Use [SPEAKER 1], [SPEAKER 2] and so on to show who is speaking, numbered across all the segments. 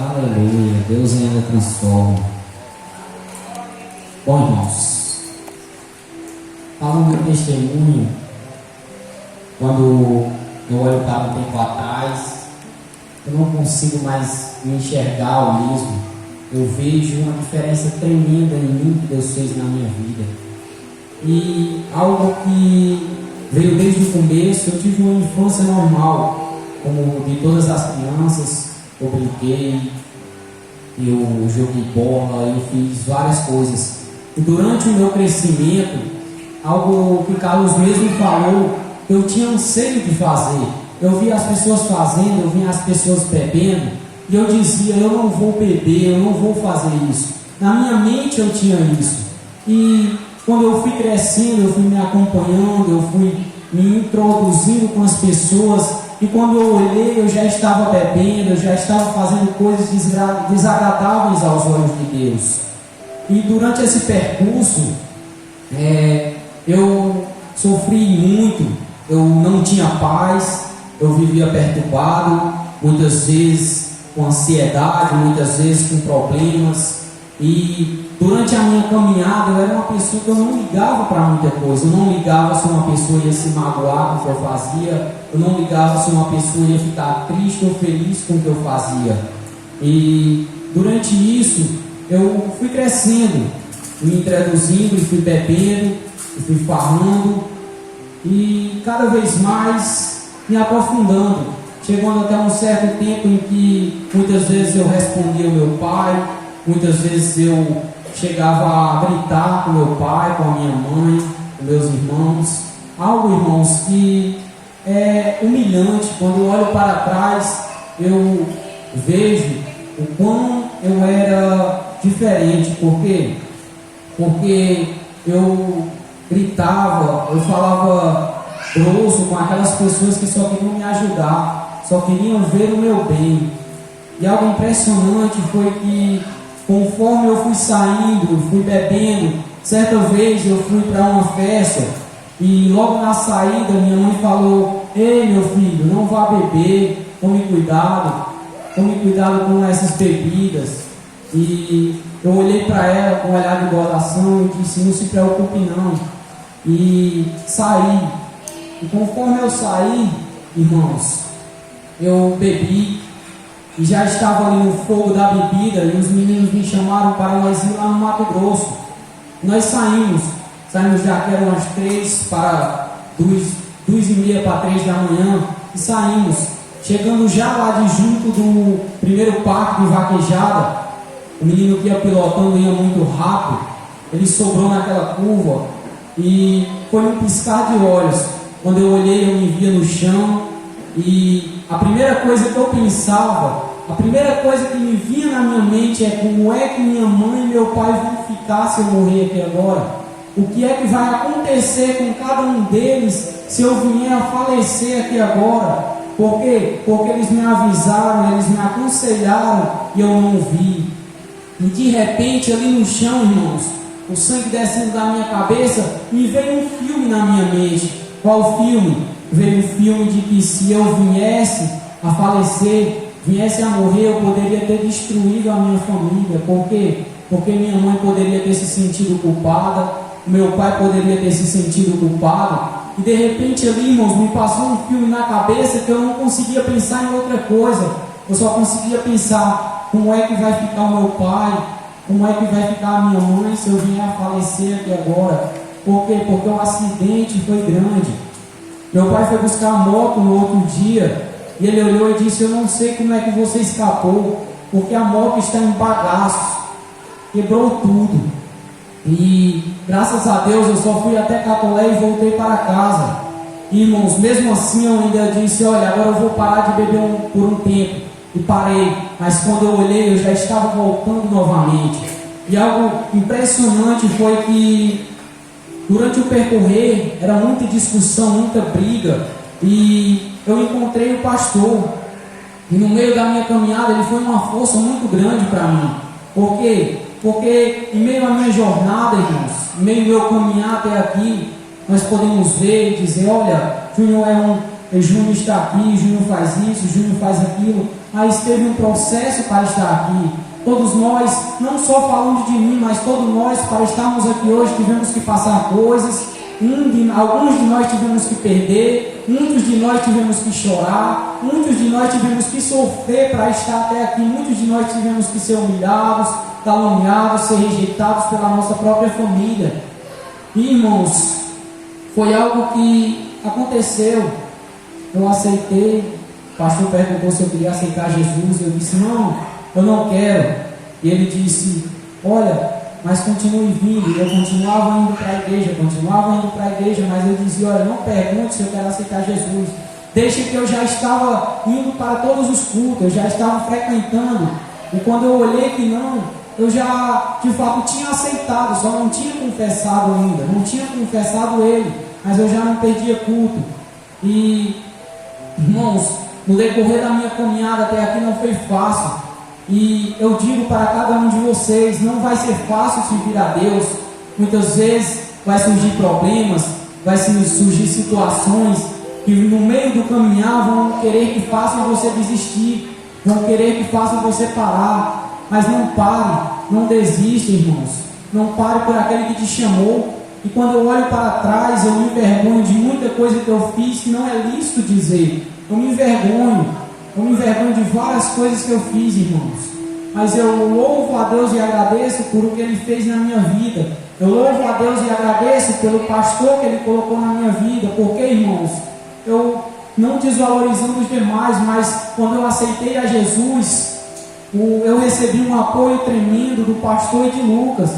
[SPEAKER 1] Aleluia, Deus ainda transforma. Bom, irmãos, falando do testemunho, quando eu olho para um tempo atrás, eu não consigo mais me enxergar o mesmo. Eu vejo uma diferença tremenda em mim que Deus fez na minha vida. E algo que veio desde o começo. Eu tive uma infância normal, como de todas as crianças. Eu brinquei, eu joguei bola, eu fiz várias coisas. E durante o meu crescimento, algo que Carlos mesmo falou, eu tinha anseio de fazer. Eu via as pessoas fazendo, eu via as pessoas bebendo, e eu dizia, eu não vou beber, eu não vou fazer isso. Na minha mente eu tinha isso. E quando eu fui crescendo, eu fui me acompanhando, eu fui me introduzindo com as pessoas, e quando eu olhei, eu já estava bebendo, eu já estava fazendo coisas desagradáveis aos olhos de Deus. E durante esse percurso, eu sofri muito, eu não tinha paz, eu vivia perturbado, muitas vezes com ansiedade, muitas vezes com problemas. E durante a minha caminhada, eu era uma pessoa que eu não ligava para muita coisa. Eu não ligava se uma pessoa ia se magoar com o que eu fazia. Eu não ligava se uma pessoa ia ficar triste ou feliz com o que eu fazia. E durante isso, eu fui crescendo, me introduzindo, e fui bebendo, e fui farrando, e cada vez mais me aprofundando, chegando até um certo tempo em que muitas vezes eu respondia ao meu pai, muitas vezes eu chegava a gritar com meu pai, com a minha mãe, com meus irmãos. Algo, irmãos, que é humilhante. Quando eu olho para trás, eu vejo o quão eu era diferente. Por quê? Porque eu gritava, eu falava grosso com aquelas pessoas que só queriam me ajudar, só queriam ver o meu bem. E algo impressionante foi que, conforme eu fui saindo, fui bebendo, certa vez eu fui para uma festa e logo na saída minha mãe falou: ei, meu filho, não vá beber, tome cuidado com essas bebidas. E eu olhei para ela com um olhar de oração e disse: não se preocupe não. E saí. E conforme eu saí, irmãos, eu bebi e já estava ali no fogo da bebida, e os meninos me chamaram para nós ir lá no Mato Grosso. Nós saímos já que eram as 3 para 2h30 para 3 da manhã, e saímos. Chegando já lá de junto do primeiro parque de vaquejada, o menino que ia pilotando ia muito rápido, ele sobrou naquela curva, e foi um piscar de olhos. Quando eu olhei, eu me via no chão, e a primeira coisa que eu pensava, a primeira coisa que me vinha na minha mente é: como é que minha mãe e meu pai vão ficar se eu morrer aqui agora? O que é que vai acontecer com cada um deles se eu vier a falecer aqui agora? Por quê? Porque eles me avisaram, eles me aconselharam e eu não vi. E de repente, ali no chão, irmãos, o sangue descendo da minha cabeça, me veio um filme na minha mente. Qual filme? Veio o filme de que se eu viesse a falecer, viesse a morrer, eu poderia ter destruído a minha família. Por quê? Porque minha mãe poderia ter se sentido culpada, meu pai poderia ter se sentido culpado. E de repente ali, irmãos, me passou um filme na cabeça que eu não conseguia pensar em outra coisa. Eu só conseguia pensar: como é que vai ficar o meu pai? Como é que vai ficar a minha mãe se eu vier a falecer aqui agora? Por quê? Porque o acidente foi grande. Meu pai foi buscar a moto no outro dia, e ele olhou e disse: eu não sei como é que você escapou, porque a moto está em bagaços, quebrou tudo. E graças a Deus eu só fui até Catolé e voltei para casa. Irmãos, mesmo assim eu ainda disse: olha, agora eu vou parar de beber por um tempo. E parei, mas quando eu olhei, eu já estava voltando novamente. E algo impressionante foi que durante o percorrer era muita discussão, muita briga, e eu encontrei o pastor, e no meio da minha caminhada ele foi uma força muito grande para mim. Por quê? Porque em meio à minha jornada, irmãos, em meio ao meu caminhar até aqui, nós podemos ver e dizer: olha, Júnior é Júnior está aqui, Júnior faz isso, Júnior faz aquilo, mas teve um processo para estar aqui. Todos nós, não só falando de mim, mas todos nós, para estarmos aqui hoje, tivemos que passar coisas. Alguns de nós tivemos que perder, muitos de nós tivemos que chorar, muitos de nós tivemos que sofrer para estar até aqui, muitos de nós tivemos que ser humilhados, caluniados, ser rejeitados pela nossa própria família. E, irmãos, foi algo que aconteceu. Eu aceitei, o pastor perguntou se eu queria aceitar Jesus, eu disse, não, eu não quero. E ele disse, olha, mas continue vindo. E eu continuava indo para a igreja, mas eu dizia, olha, não pergunte se eu quero aceitar Jesus. Deixa que eu já estava indo para todos os cultos, eu já estava frequentando. E quando eu olhei que não, eu já, de fato, tinha aceitado, só não tinha confessado ainda, não tinha confessado ele, mas eu já não perdia culto. E, irmãos, no decorrer da minha caminhada até aqui não foi fácil. E eu digo para cada um de vocês, não vai ser fácil servir a Deus. Muitas vezes vai surgir problemas, vai surgir situações que no meio do caminhar vão querer que façam você desistir, vão querer que façam você parar. Mas não pare, não desista, irmãos. Não pare por aquele que te chamou. E quando eu olho para trás, eu me envergonho de muita coisa que eu fiz que não é lícito dizer. Eu me envergonho de várias coisas que eu fiz, irmãos. Mas eu louvo a Deus e agradeço por o que Ele fez na minha vida. Eu louvo a Deus e agradeço pelo pastor que Ele colocou na minha vida. Porque, irmãos, eu não desvalorizando os demais, mas quando eu aceitei a Jesus, eu recebi um apoio tremendo do pastor e de Lucas.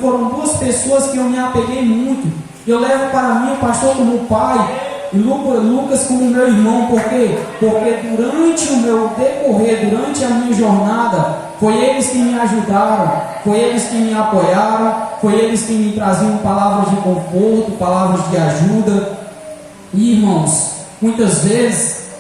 [SPEAKER 1] Foram duas pessoas que eu me apeguei muito. Eu levo para mim o pastor como pai e Lucas como meu irmão. Por quê? Porque durante o meu decorrer, durante a minha jornada, foi eles que me ajudaram, foi eles que me apoiaram, foi eles que me traziam palavras de conforto, palavras de ajuda. E, irmãos, muitas vezes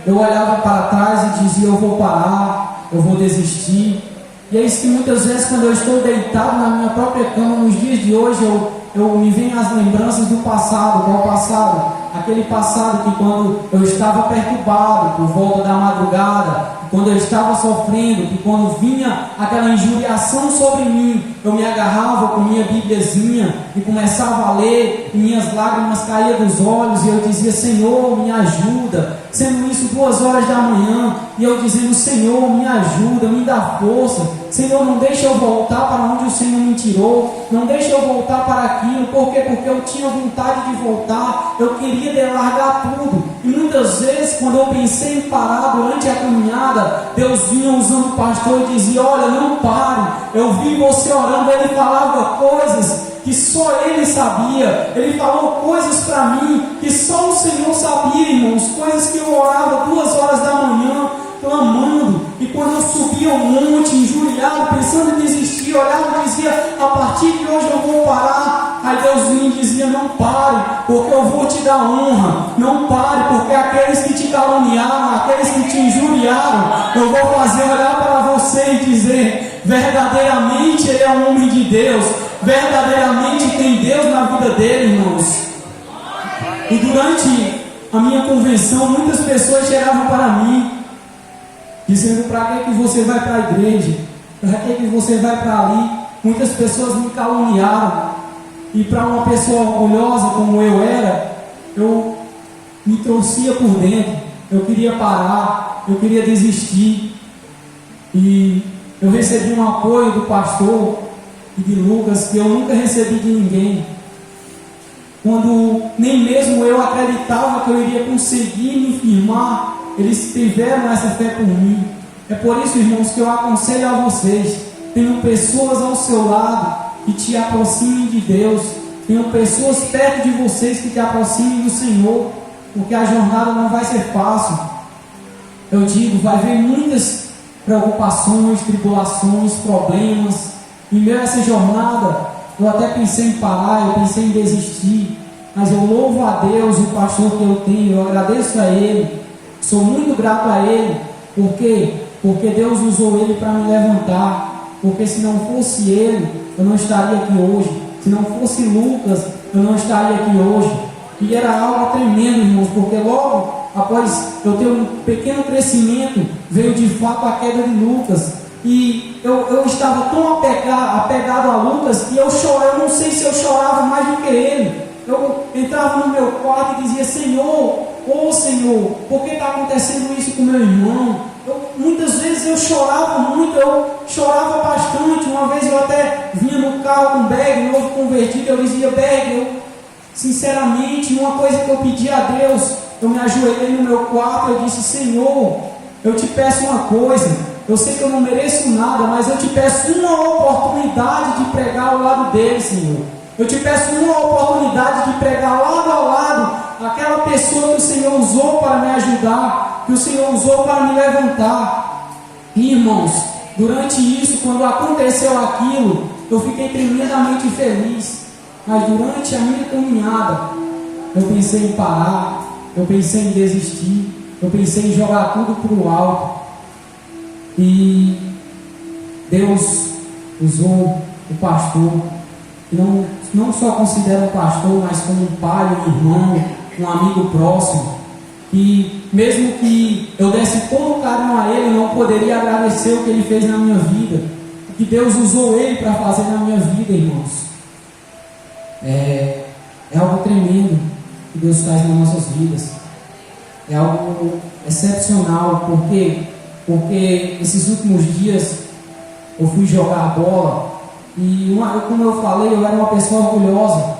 [SPEAKER 1] eu olhava para trás e dizia, eu vou parar, eu vou desistir. E é isso que muitas vezes, quando eu estou deitado na minha própria cama, nos dias de hoje, eu me venho as lembranças do passado. Qual passado? Aquele passado que quando eu estava perturbado por volta da madrugada, quando eu estava sofrendo, que quando vinha aquela injuriação sobre mim, eu me agarrava com minha Bíbliazinha e começava a ler, e minhas lágrimas caíam dos olhos, e eu dizia, Senhor, me ajuda. Sendo isso 2 horas da manhã, e eu dizendo, Senhor, me ajuda, me dá força. Senhor, não deixa eu voltar para onde o Senhor me tirou, não deixa eu voltar para aquilo. Por quê? Porque eu tinha vontade de voltar, eu queria largar tudo. E muitas vezes, quando eu pensei em parar durante a caminhada, Deus vinha usando o pastor e dizia, olha, não pare. Eu vi você orando, ele falava coisas que só ele sabia. Ele falou coisas para mim que só o Senhor sabia, irmãos. Coisas que eu orava 2 horas da manhã, clamando. E quando eu subia um monte, injuriado, pensando em desistir, olhava e dizia, a partir de hoje eu vou parar. Aí Deus vinha e dizia, não pare, porque eu vou te dar honra. Não pare, porque aqueles que te caluniaram, aqueles que te injuriaram, eu vou fazer olhar para você e dizer, verdadeiramente ele é um homem de Deus, verdadeiramente tem Deus na vida dele, irmãos. E durante a minha convenção, muitas pessoas chegavam para mim, dizendo, para que você vai para a igreja? Para que você vai para ali? Muitas pessoas me caluniaram. E para uma pessoa orgulhosa como eu era, eu me torcia por dentro. Eu queria parar, eu queria desistir. E eu recebi um apoio do pastor e de Lucas que eu nunca recebi de ninguém. Quando nem mesmo eu acreditava que eu iria conseguir me firmar, eles tiveram essa fé por mim. É por isso, irmãos, que eu aconselho a vocês, tenham pessoas ao seu lado que te aproximem de Deus, tenham pessoas perto de vocês que te aproximem do Senhor, porque a jornada não vai ser fácil. Eu digo, vai haver muitas preocupações, tribulações, problemas. Em meio a essa jornada, eu até pensei em parar, eu pensei em desistir, mas eu louvo a Deus, o pastor que eu tenho, eu agradeço a Ele, sou muito grato a Ele. Por quê? Porque Deus usou Ele para me levantar. Porque se não fosse Ele, eu não estaria aqui hoje. Se não fosse Lucas, eu não estaria aqui hoje. E era algo tremendo, irmãos, porque logo após eu ter um pequeno crescimento, veio de fato a queda de Lucas. E eu estava tão apegado a Lucas que eu não sei se eu chorava mais do que ele. Eu entrava no meu quarto e dizia: Senhor, ô Senhor, por que está acontecendo isso com meu irmão? Muitas vezes eu chorava muito, eu chorava bastante. Uma vez eu até vinha no carro com o Berg, novo convertido, eu dizia: Berg, sinceramente, uma coisa que eu pedi a Deus, eu me ajoelhei no meu quarto e eu disse: Senhor, eu te peço uma coisa. Eu sei que eu não mereço nada, mas eu te peço uma oportunidade de pregar ao lado dele, Senhor. Eu te peço uma oportunidade de pregar lado a lado aquela pessoa que o Senhor usou para me ajudar, que o Senhor usou para me levantar. E, irmãos, durante isso, quando aconteceu aquilo, eu fiquei tremendamente feliz. Mas durante a minha caminhada, eu pensei em parar, eu pensei em desistir, eu pensei em jogar tudo para o alto. E Deus usou o pastor, que não só considera o pastor, mas como um pai, um irmão, um amigo próximo, que mesmo que eu desse todo carinho a ele, eu não poderia agradecer o que ele fez na minha vida, o que Deus usou ele para fazer na minha vida, irmãos. É algo tremendo que Deus faz nas nossas vidas. É algo excepcional, porque esses últimos dias eu fui jogar a bola e, como eu falei, eu era uma pessoa orgulhosa.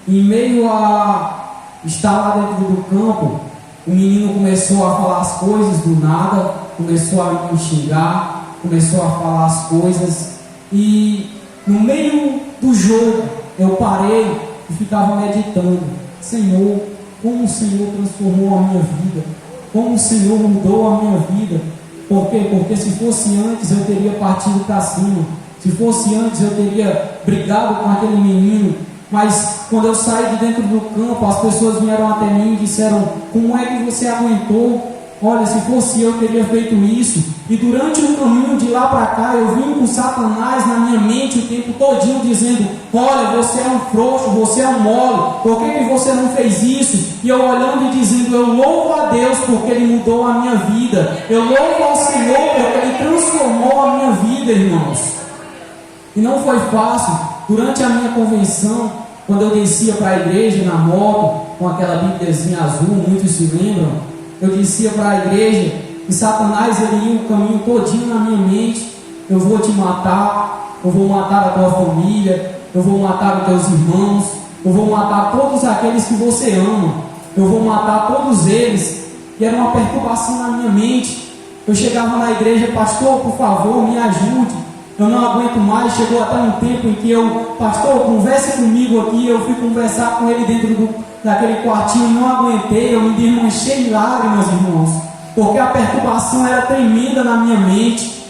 [SPEAKER 1] Em meio a estar lá dentro do campo, o menino começou a falar as coisas do nada, começou a me xingar, começou a falar as coisas, e no meio do jogo eu parei e ficava meditando: Senhor, como o Senhor transformou a minha vida, como o Senhor mudou a minha vida. Por quê? Porque se fosse antes eu teria partido para cima, se fosse antes eu teria brigado com aquele menino. Mas quando eu saí de dentro do campo, as pessoas vieram até mim e disseram: como é que você aguentou? Olha, se fosse eu teria feito isso. E durante o caminho de lá para cá, eu vim com Satanás na minha mente o tempo todinho dizendo: olha, você é um frouxo, você é um mole, por que você não fez isso? E eu olhando e dizendo: eu louvo a Deus porque Ele mudou a minha vida, eu louvo ao Senhor porque Ele transformou a minha vida, irmãos. E não foi fácil. Durante a minha convenção, quando eu descia para a igreja na moto, com aquela bíbliazinha azul, muitos se lembram, eu descia para a igreja e Satanás ele ia o caminho todinho na minha mente: eu vou te matar, eu vou matar a tua família, eu vou matar os teus irmãos, eu vou matar todos aqueles que você ama, eu vou matar todos eles. E era uma perturbação na minha mente. Eu chegava na igreja: pastor, por favor, me ajude, eu não aguento mais. Chegou até um tempo em que pastor, converse comigo aqui. Eu fui conversar com ele dentro daquele quartinho, não aguentei, eu me desmanchei em lágrimas, irmãos, porque a perturbação era tremenda na minha mente.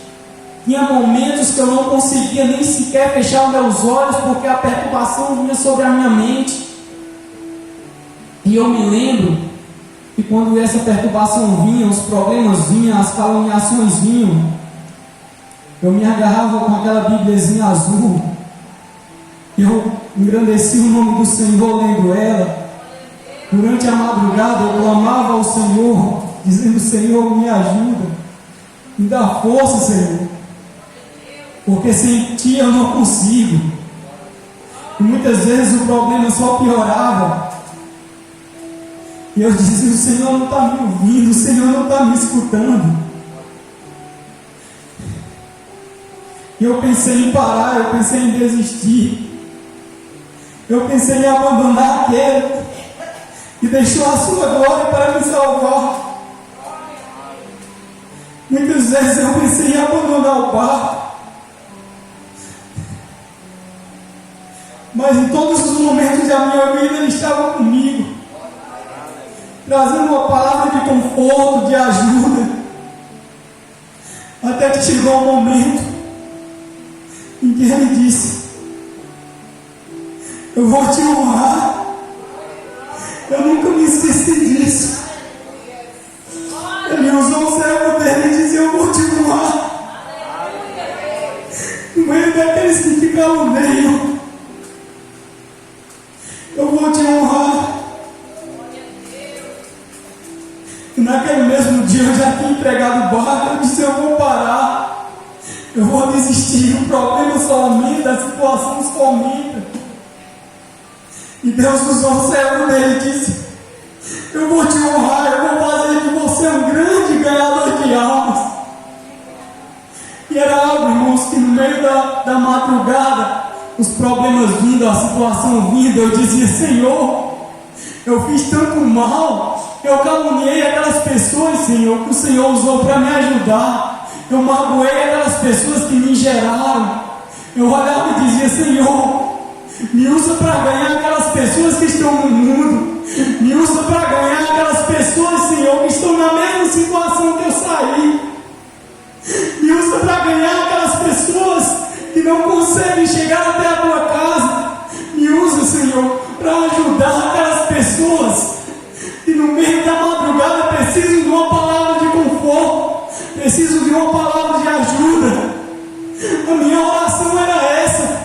[SPEAKER 1] Tinha momentos que eu não conseguia nem sequer fechar os meus olhos, porque a perturbação vinha sobre a minha mente. E eu me lembro que quando essa perturbação vinha, os problemas vinham, as caluniações vinham, eu me agarrava com aquela bíbliazinha azul, eu engrandecia o nome do Senhor lendo ela. Durante a madrugada eu clamava ao Senhor, dizendo: Senhor, me ajuda, me dá força, Senhor, porque sem Ti eu não consigo. E muitas vezes o problema só piorava, e eu dizia: o Senhor não está me ouvindo, o Senhor não está me escutando. E eu pensei em parar, eu pensei em desistir, eu pensei em abandonar aquele que deixou a sua glória para me salvar. Muitas vezes eu pensei em abandonar o barco, mas em todos os momentos da minha vida Ele estava comigo, trazendo uma palavra de conforto, de ajuda, até que chegou o momento em que Ele disse: eu vou te honrar. Eu nunca me esqueci disso. Ele usou o servo dele e disse: eu vou te honrar. No meio daqueles que te caluniam, eu vou te honrar. naquele mesmo dia eu já tinha entregado o barco. Eu disse: eu vou parar, eu vou desistir, o problema só aumenta, a situação só aumenta. E Deus usou o servo dele e disse: eu vou te honrar, eu vou fazer de você um grande ganhador de almas. E era algo, irmãos, que no meio da madrugada, os problemas vindo, a situação vindo, eu dizia: Senhor, eu fiz tanto mal, eu caluniei aquelas pessoas, Senhor, que o Senhor usou para me ajudar, eu magoei aquelas pessoas que me geraram. Eu olhava e dizia: Senhor, me usa para ganhar aquelas pessoas que estão no mundo, me usa para ganhar aquelas pessoas, Senhor, que estão na mesma situação que eu saí, me usa para ganhar aquelas pessoas que não conseguem chegar até a tua casa, me usa, Senhor, para ajudar aquelas pessoas que no meio da madrugada precisam de uma palavra de conforto, precisam de uma palavra de ajuda. A minha oração era essa.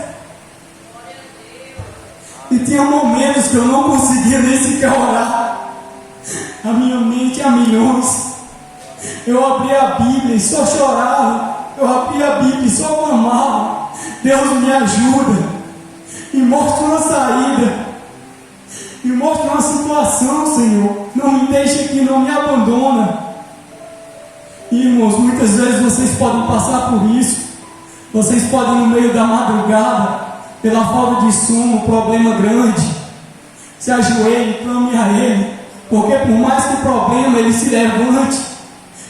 [SPEAKER 1] E tinha momentos que eu não conseguia nem sequer orar, a minha mente a milhões. Eu abria a Bíblia e só chorava, eu abria a Bíblia e só clamava: Deus me ajuda, me mostra uma saída, me mostra uma situação, Senhor, não me deixe aqui, não me abandona. Irmãos, muitas vezes vocês podem passar por isso, vocês podem no meio da madrugada, pela falta de sono, problema grande, se ajoelhe, clame a Ele, porque por mais que o problema ele se levante,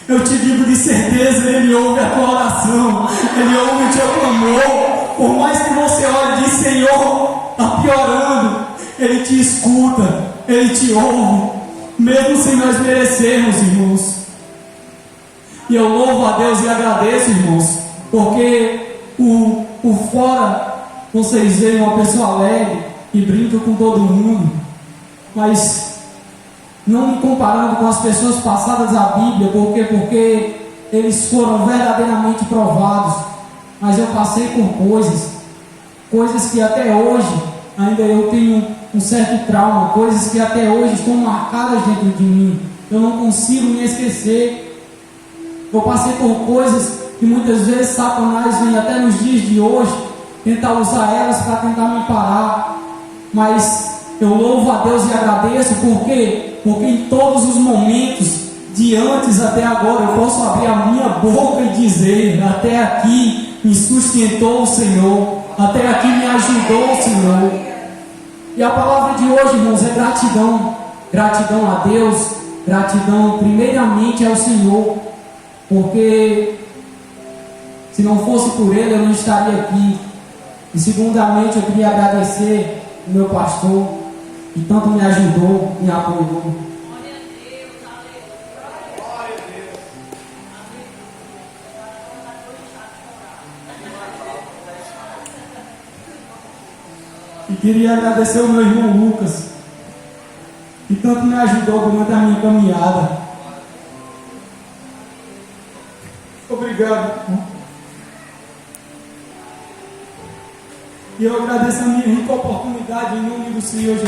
[SPEAKER 1] eu te digo de certeza, Ele ouve a tua oração, Ele ouve o teu clamor. Por mais que você olhe e diz: Senhor, está piorando, Ele te escuta, Ele te ouve, mesmo sem nós merecermos, irmãos. E eu louvo a Deus e agradeço, irmãos, porque por fora vocês veem uma pessoa alegre e brinca com todo mundo, mas não me comparando com as pessoas passadas à Bíblia, porque eles foram verdadeiramente provados, mas eu passei por coisas que até hoje ainda eu tenho um certo trauma, coisas que até hoje estão marcadas dentro de mim, eu não consigo me esquecer. Eu passei por coisas que muitas vezes Satanás vem até nos dias de hoje tentar usar elas para tentar me parar, mas eu louvo a Deus e agradeço, porque em todos os momentos, de antes até agora, eu posso abrir a minha boca e dizer: até aqui me sustentou o Senhor, até aqui me ajudou o Senhor. E a palavra de hoje, irmãos, é gratidão. Gratidão a Deus, gratidão primeiramente ao Senhor, porque se não fosse por Ele eu não estaria aqui. E segundamente eu queria agradecer o meu pastor, que tanto me ajudou, me apoiou. E queria agradecer o meu irmão Lucas, que tanto me ajudou durante a minha caminhada. Obrigado. E eu agradeço a minha rica oportunidade em nome do Senhor Jesus.